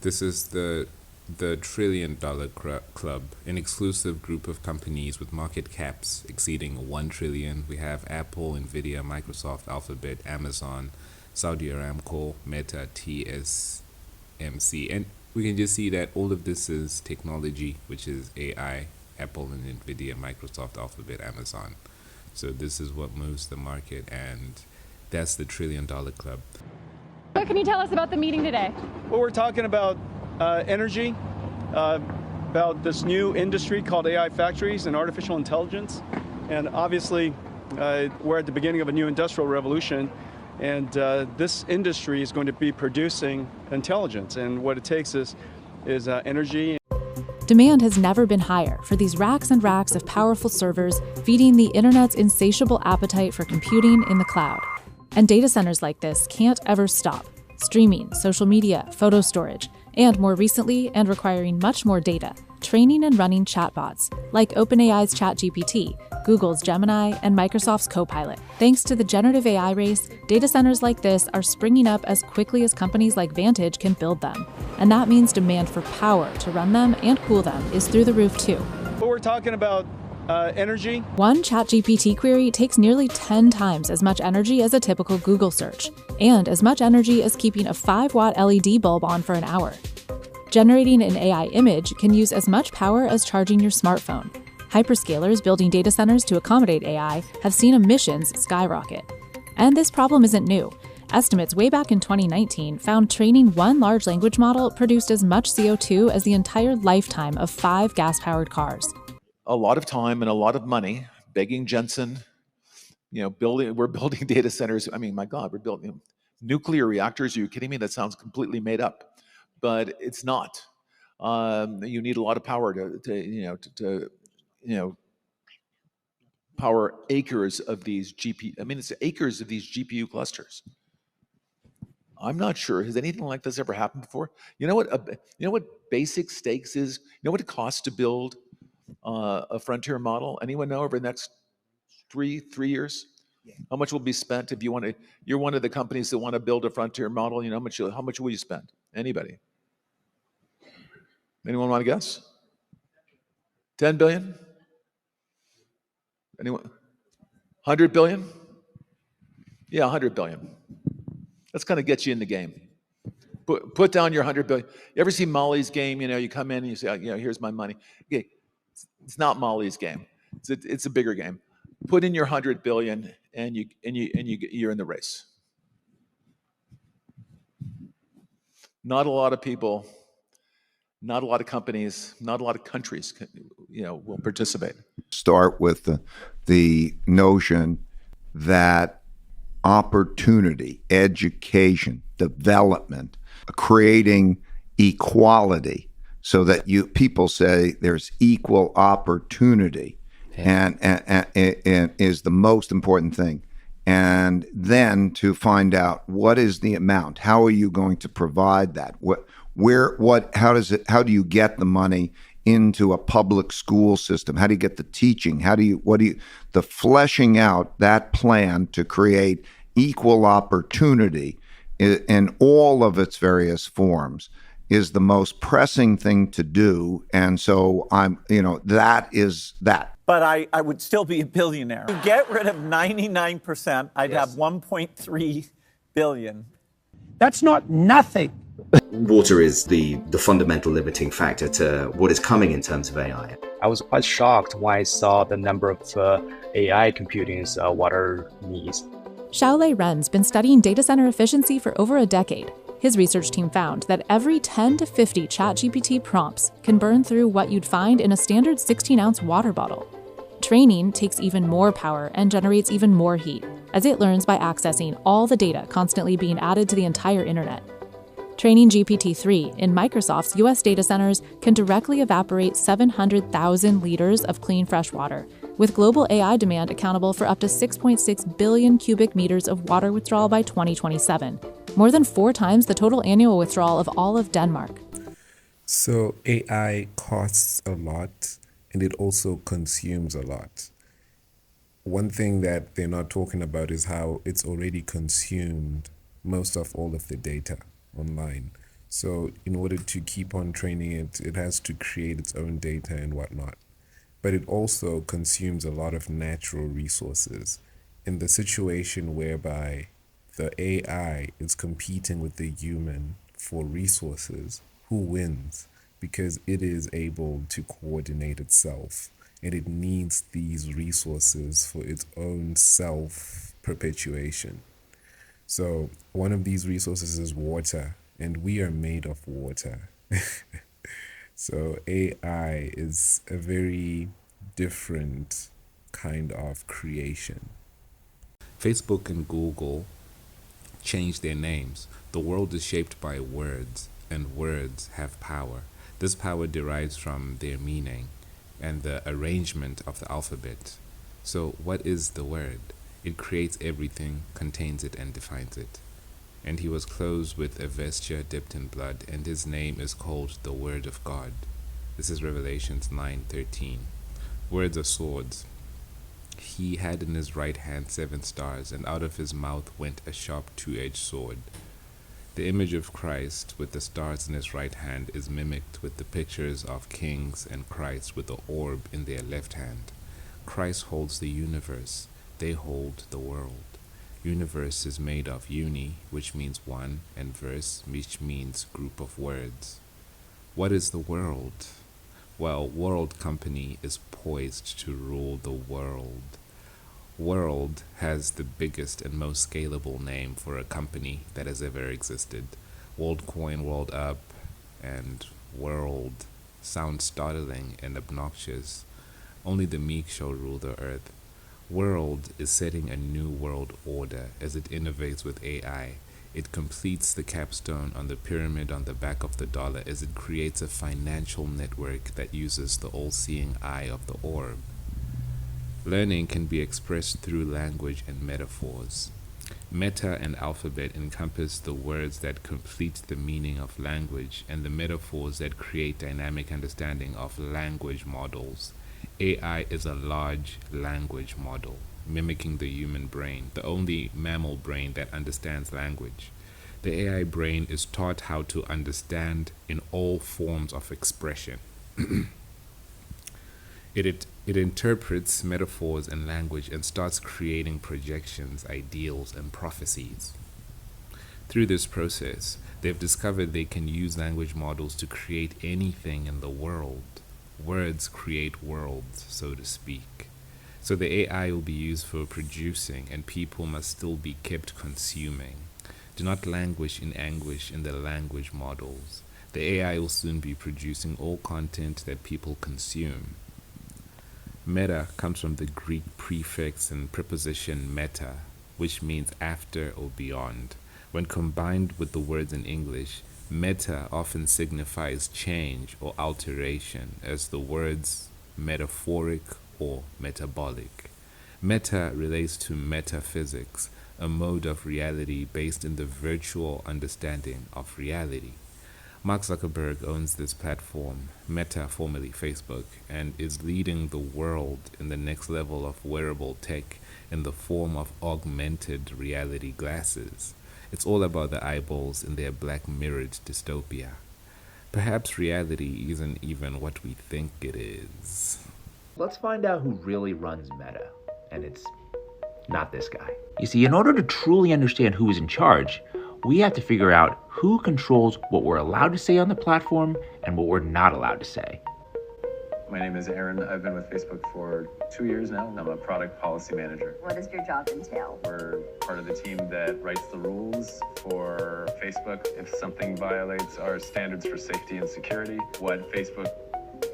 This is the Trillion-Dollar Club, an exclusive group of companies with market caps exceeding 1 trillion. We have Apple, Nvidia, Microsoft, Alphabet, Amazon, Saudi Aramco, Meta, TSMC, and we can just see that all of this is technology, which is AI, Apple and Nvidia, Microsoft, Alphabet, Amazon. So this is what moves the market, and that's the Trillion-Dollar Club. What can you tell us about the meeting today? Well, we're talking about energy, about this new industry called AI factories and artificial intelligence. And obviously, we're at the beginning of a new industrial revolution, and this industry is going to be producing intelligence. And what it takes is energy. Demand has never been higher for these racks and racks of powerful servers feeding the internet's insatiable appetite for computing in the cloud. And data centers like this can't ever stop. Streaming, social media, photo storage, and more recently, and requiring much more data, training and running chatbots, like OpenAI's ChatGPT, Google's Gemini, and Microsoft's Copilot. Thanks to the generative AI race, data centers like this are springing up as quickly as companies like Vantage can build them. And that means demand for power to run them and cool them is through the roof too. But we're talking about energy. One ChatGPT query takes nearly 10 times as much energy as a typical Google search, and as much energy as keeping a 5-watt LED bulb on for an hour. Generating an AI image can use as much power as charging your smartphone. Hyperscalers building data centers to accommodate AI have seen emissions skyrocket. And this problem isn't new. Estimates way back in 2019 found training one large language model produced as much CO2 as the entire lifetime of 5 gas-powered cars. A lot of time and a lot of money begging Jensen, we're building data centers. I mean, my God, we're building nuclear reactors. Are you kidding me? That sounds completely made up, but it's not. You need a lot of power to power acres of these it's acres of these GPU clusters. I'm not sure. Has anything like this ever happened before? You know what basic stakes is? You know what it costs to build a frontier model? Anyone know over the next three years? Yeah. How much will be spent if you're one of the companies that want to build a frontier model? You know, how much will you spend? Anybody? Anyone want to guess? 10 billion? Anyone? 100 billion? Yeah, 100 billion. That's going to get you in the game. Put down your 100 billion. You ever see Molly's Game? You come in and you say, here's my money. Okay, it's not Molly's Game. It's a bigger game. Put in your 100 billion, and you're in the race. Not a lot of people, not a lot of companies, not a lot of countries, will participate. Start with the notion that opportunity, education, development, creating equality, so that people say there's equal opportunity, and is the most important thing. And then to find out what is the amount, how are you going to provide that? How do you get the money into a public school system? How do you get the teaching? The fleshing out that plan to create equal opportunity in all of its various forms is the most pressing thing to do. And so that is that. But I would still be a billionaire. To get rid of 99%, I'd have 1.3 billion. That's not nothing. Water is the fundamental limiting factor to what is coming in terms of AI. I was quite shocked when I saw the number of AI computing's water needs. Xiaolei Ren's been studying data center efficiency for over a decade. His research team found that every 10 to 50 ChatGPT prompts can burn through what you'd find in a standard 16-ounce water bottle. Training takes even more power and generates even more heat, as it learns by accessing all the data constantly being added to the entire internet. Training GPT-3 in Microsoft's US data centers can directly evaporate 700,000 liters of clean fresh water, with global AI demand accountable for up to 6.6 billion cubic meters of water withdrawal by 2027, more than 4 times the total annual withdrawal of all of Denmark. So AI costs a lot, and it also consumes a lot. One thing that they're not talking about is how it's already consumed most of all of the data online. So in order to keep on training it, it has to create its own data and whatnot. But it also consumes a lot of natural resources. In the situation whereby the AI is competing with the human for resources, who wins? Because it is able to coordinate itself, and it needs these resources for its own self-perpetuation. So one of these resources is water, and we are made of water. So AI is a very different kind of creation. Facebook and Google changed their names. The world is shaped by words, and words have power. This power derives from their meaning and the arrangement of the alphabet. So what is the word? It creates everything, contains it, and defines it. And he was clothed with a vesture dipped in blood, and his name is called the Word of God. This is Revelations 9:13. Words are swords. He had in his right hand 7 stars, and out of his mouth went a sharp 2-edged sword. The image of Christ with the stars in his right hand is mimicked with the pictures of kings and Christ with the orb in their left hand. Christ holds the universe. They hold the world. Universe is made of uni, which means one, and verse, which means group of words. What is the world? Well, World Company is poised to rule the world. World has the biggest and most scalable name for a company that has ever existed. WorldCoin, World Up, and World sound startling and obnoxious. Only the meek shall rule the earth. World is setting a new world order as it innovates with AI. It completes the capstone on the pyramid on the back of the dollar as it creates a financial network that uses the all-seeing eye of the orb. Learning can be expressed through language and metaphors. Meta and alphabet encompass the words that complete the meaning of language and the metaphors that create dynamic understanding of language models. AI is a large language model, mimicking the human brain, the only mammal brain that understands language. The AI brain is taught how to understand in all forms of expression. It interprets metaphors and language and starts creating projections, ideals, and prophecies. Through this process, they've discovered they can use language models to create anything in the world. Words create worlds, so to speak. So the AI will be used for producing, and people must still be kept consuming. Do not languish in anguish in the language models. The AI will soon be producing all content that people consume. Meta comes from the Greek prefix and preposition meta, which means after or beyond. When combined with the words in English, meta often signifies change or alteration, as the words metaphoric or metabolic. Meta relates to metaphysics, a mode of reality based in the virtual understanding of reality. Mark Zuckerberg owns this platform, Meta, formerly Facebook, and is leading the world in the next level of wearable tech in the form of augmented reality glasses. It's all about the eyeballs in their black mirrored dystopia. Perhaps reality isn't even what we think it is. Let's find out who really runs Meta, and it's not this guy. You see, in order to truly understand who is in charge, we have to figure out who controls what we're allowed to say on the platform and what we're not allowed to say. My name is Aaron. I've been with Facebook for 2 years now. I'm a product policy manager. What does your job entail? We're part of the team that writes the rules for Facebook. If something violates our standards for safety and security, what Facebook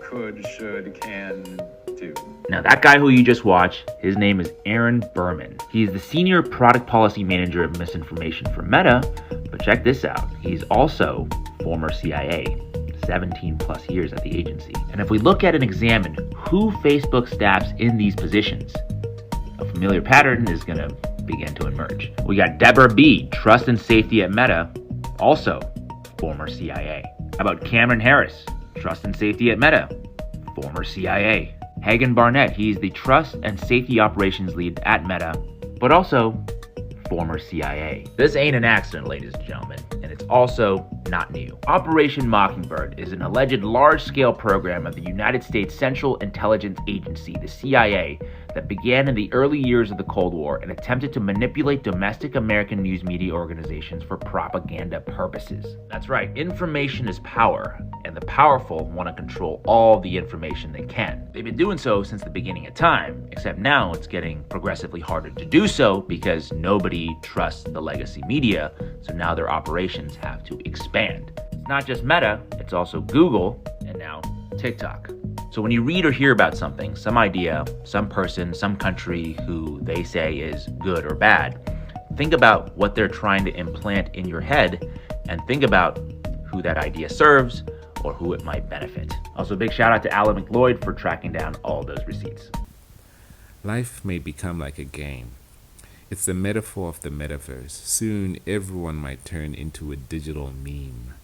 could, should, can do. Now that guy who you just watched, his name is Aaron Berman. He's the senior product policy manager of misinformation for Meta, but check this out. He's also former CIA. 17 plus years at the agency. And if we look at and examine who Facebook staffs in these positions, a familiar pattern is going to begin to emerge. We got Deborah B., Trust and Safety at Meta, also former CIA. How about Cameron Harris, Trust and Safety at Meta, former CIA. Hagen Barnett, he's the Trust and Safety Operations Lead at Meta, but also former CIA. This ain't an accident, ladies and gentlemen. and it's also not new. Operation Mockingbird is an alleged large-scale program of the United States Central Intelligence Agency, the CIA, that began in the early years of the Cold War and attempted to manipulate domestic American news media organizations for propaganda purposes. That's right, information is power, and the powerful want to control all the information they can. They've been doing so since the beginning of time, except now it's getting progressively harder to do so because nobody trusts the legacy media, so now their operations have to expand. It's not just Meta, it's also Google, and now TikTok. So when you read or hear about something, some idea, some person, some country who they say is good or bad, think about what they're trying to implant in your head and think about who that idea serves or who it might benefit. Also, big shout out to Alan McLeod for tracking down all those receipts. Life may become like a game. It's the metaphor of the metaverse. Soon, everyone might turn into a digital meme.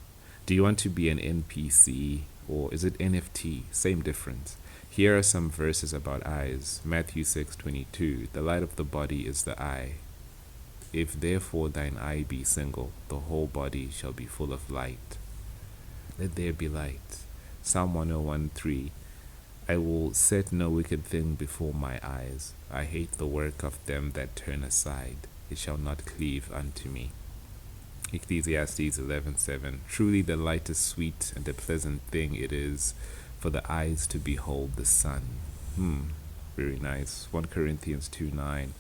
Do you want to be an NPC? Or is it NFT? Same difference. Here are some verses about eyes. Matthew 6:22. The light of the body is the eye. If therefore thine eye be single, the whole body shall be full of light. Let there be light. Psalm 101:3. I will set no wicked thing before my eyes. I hate the work of them that turn aside. It shall not cleave unto me. Ecclesiastes 11:7. Truly the light is sweet, and a pleasant thing it is for the eyes to behold the sun. Very nice. 1 Corinthians 2:9.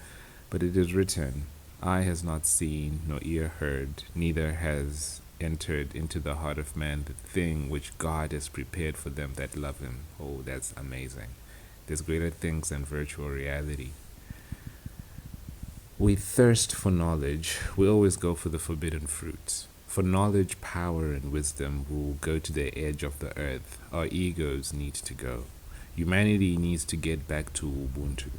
But it is written, eye has not seen, nor ear heard, neither has entered into the heart of man the thing which God has prepared for them that love him. Oh, that's amazing. There's greater things than virtual reality. We thirst for knowledge. We always go for the forbidden fruits. For knowledge, power, and wisdom, we will go to the edge of the earth. Our egos need to go. Humanity needs to get back to Ubuntu.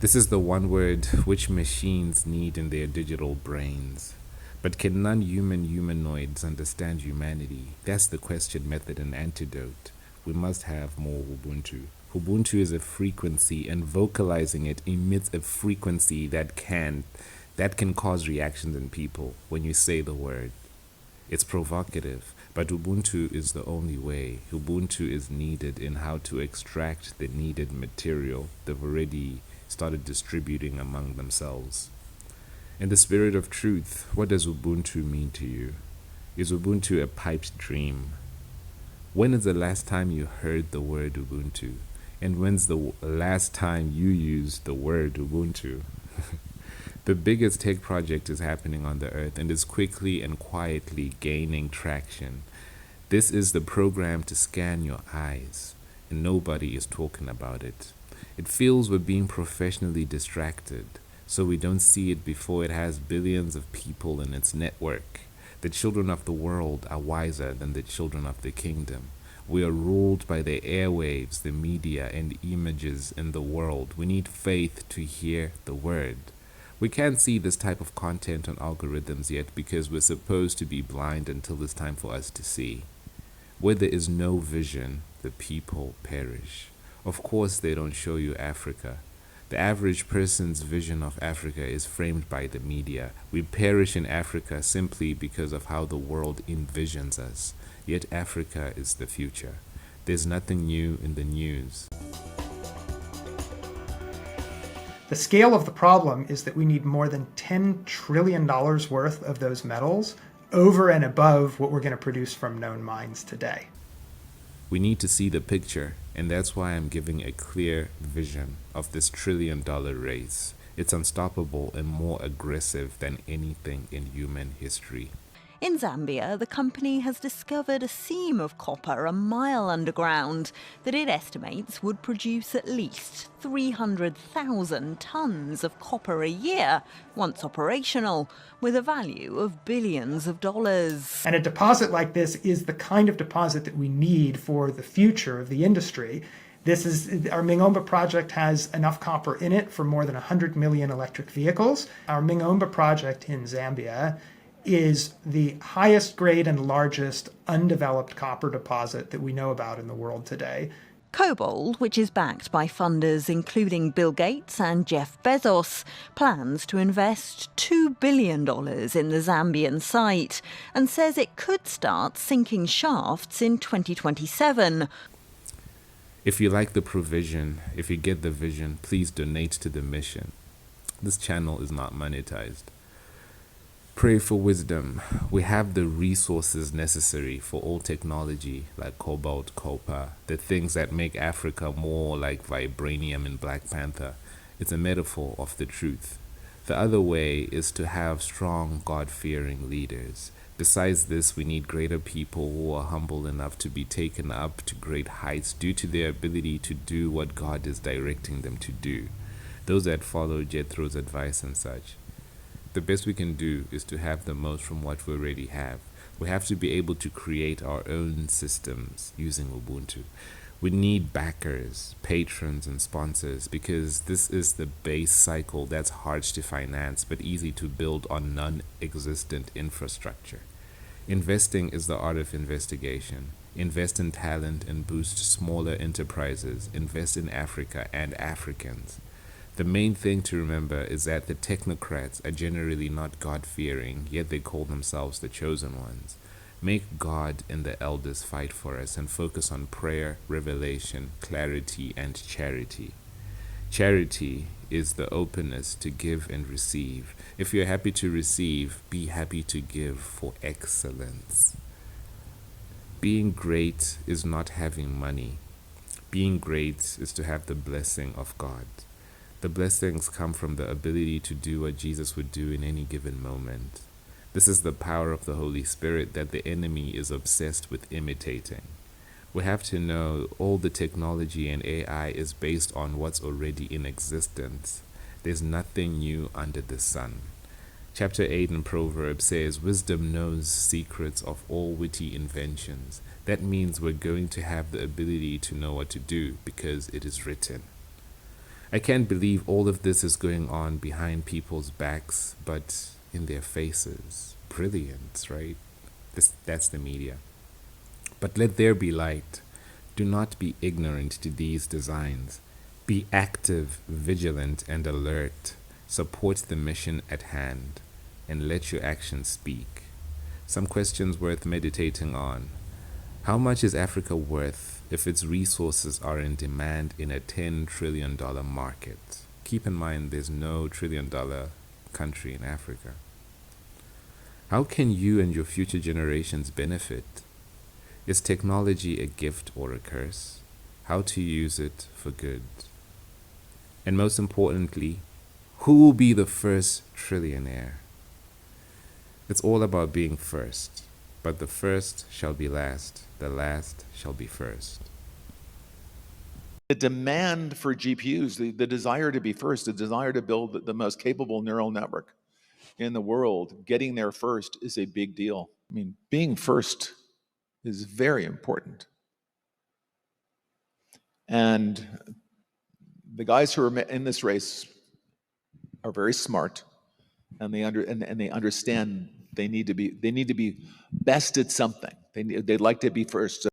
This is the one word which machines need in their digital brains. But can non-human humanoids understand humanity? That's the question, method, and antidote. We must have more Ubuntu. Ubuntu is a frequency, and vocalizing it emits a frequency that can cause reactions in people when you say the word. It's provocative, but Ubuntu is the only way. Ubuntu is needed in how to extract the needed material they've already started distributing among themselves. In the spirit of truth, what does Ubuntu mean to you? Is Ubuntu a piped dream? When is the last time you heard the word Ubuntu? And when's the last time you used the word Ubuntu? The biggest tech project is happening on the earth and is quickly and quietly gaining traction. This is the program to scan your eyes, and nobody is talking about it. It feels we're being professionally distracted, so we don't see it before it has billions of people in its network. The children of the world are wiser than the children of the kingdom. We are ruled by the airwaves, the media, and images in the world. We need faith to hear the word. We can't see this type of content on algorithms yet because we're supposed to be blind until it's time for us to see. Where there is no vision, the people perish. Of course, they don't show you Africa. The average person's vision of Africa is framed by the media. We perish in Africa simply because of how the world envisions us. Yet Africa is the future. There's nothing new in the news. The scale of the problem is that we need more than $10 trillion worth of those metals over and above what we're going to produce from known mines today. We need to see the picture, and that's why I'm giving a clear vision of this $1 trillion race. It's unstoppable and more aggressive than anything in human history. In Zambia, the company has discovered a seam of copper a mile underground that it estimates would produce at least 300,000 tons of copper a year once operational, with a value of billions of dollars. And a deposit like this is the kind of deposit that we need for the future of the industry. Our Mingomba project has enough copper in it for more than 100 million electric vehicles. Our Mingomba project in Zambia is the highest grade and largest undeveloped copper deposit that we know about in the world today. Cobalt, which is backed by funders including Bill Gates and Jeff Bezos, plans to invest $2 billion in the Zambian site and says it could start sinking shafts in 2027. If you like the provision, if you get the vision, please donate to the mission. This channel is not monetized. Pray for wisdom. We have the resources necessary for all technology like cobalt, copper, the things that make Africa more like vibranium in Black Panther. It's a metaphor of the truth. The other way is to have strong, God-fearing leaders. Besides this, we need greater people who are humble enough to be taken up to great heights due to their ability to do what God is directing them to do. Those that follow Jethro's advice and such. The best we can do is to have the most from what we already have. We have to be able to create our own systems using Ubuntu. We need backers, patrons, and sponsors because this is the base cycle that's hard to finance but easy to build on non-existent infrastructure. Investing is the art of investigation. Invest in talent and boost smaller enterprises. Invest in Africa and Africans. The main thing to remember is that the technocrats are generally not God-fearing, yet they call themselves the chosen ones. Make God and the elders fight for us and focus on prayer, revelation, clarity, and charity. Charity is the openness to give and receive. If you're happy to receive, be happy to give for excellence. Being great is not having money. Being great is to have the blessing of God. The blessings come from the ability to do what Jesus would do in any given moment. This is the power of the Holy Spirit that the enemy is obsessed with imitating. We have to know all the technology and AI is based on what's already in existence. There's nothing new under the sun. Chapter 8 in Proverbs says, "Wisdom knows secrets of all witty inventions." That means we're going to have the ability to know what to do because it is written. I can't believe all of this is going on behind people's backs, but in their faces. Brilliance, right? That's the media. But let there be light. Do not be ignorant to these designs. Be active, vigilant, and alert. Support the mission at hand, and let your actions speak. Some questions worth meditating on. How much is Africa worth if its resources are in demand in a $10 trillion market? Keep in mind there's no $1 trillion country in Africa. How can you and your future generations benefit? Is technology a gift or a curse? How to use it for good? And most importantly, who will be the first trillionaire? It's all about being first, but the first shall be last, the last shall be first. The demand for GPUs, the desire to be first, the desire to build the most capable neural network in the world, getting there first is a big deal. I mean, being first is very important. And the guys who are in this race are very smart, and they understand they need to be best at something. They'd like to be first.